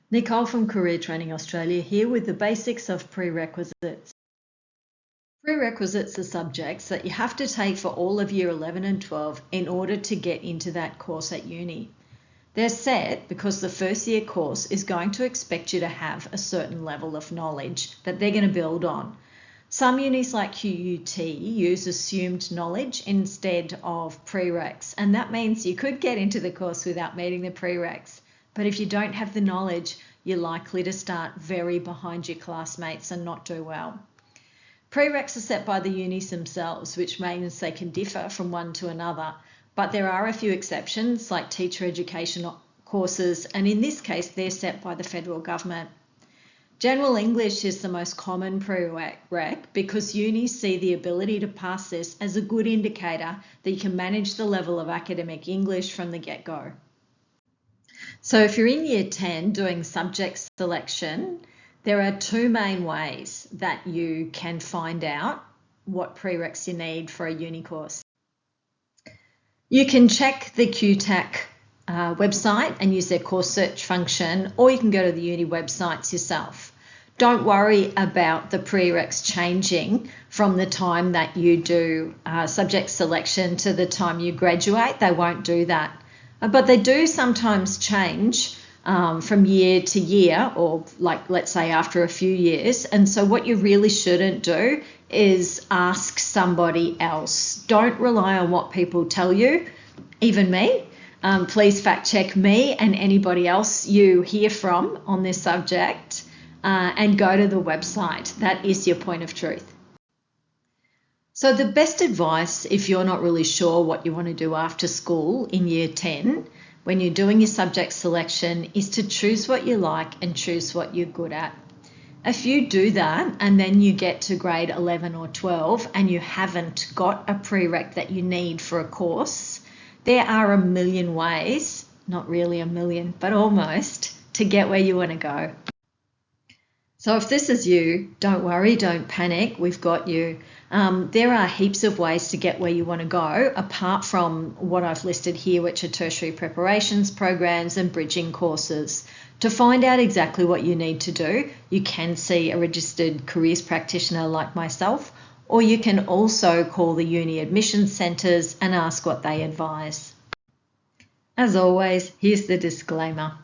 Nicole from Career Training Australia here with the basics of prerequisites. Prerequisites are subjects that you have to take for all of year 11 and 12 in order to get into that course at uni. They're set because the first year course is going to expect you to have a certain level of knowledge that they're going to build on. Some unis like QUT use assumed knowledge instead of prereqs, and that means you could get into the course without meeting the prereqs. But if you don't have the knowledge, you're likely to start very behind your classmates and not do well. Prereqs are set by the unis themselves, which means they can differ from one to another, but there are a few exceptions like teacher education courses, and in this case they're set by the federal government. General English is the most common prereq because unis see the ability to pass this as a good indicator that you can manage the level of academic English from the get-go. So if you're in year 10 doing subject selection, there are two main ways that you can find out what prereqs you need for a uni course. You can check the QTAC website and use their course search function, or you can go to the uni websites yourself. Don't worry about the prereqs changing from the time that you do subject selection to the time you graduate. They won't do that. But they do sometimes change from year to year, or like let's say after a few years. And so what you really shouldn't do is ask somebody else. Don't rely on what people tell you, even me. Please fact check me and anybody else you hear from on this subject and go to the website. That is your point of truth. So the best advice, if you're not really sure what you want to do after school in year 10, when you're doing your subject selection, is to choose what you like and choose what you're good at. If you do that and then you get to grade 11 or 12 and you haven't got a prereq that you need for a course, there are a million ways, not really a million, but almost, to get where you want to go. So if this is you, don't worry, don't panic, we've got you. There are heaps of ways to get where you want to go, apart from what I've listed here, which are tertiary preparations programs and bridging courses. To find out exactly what you need to do, you can see a registered careers practitioner like myself, or you can also call the uni admissions centres and ask what they advise. As always, here's the disclaimer.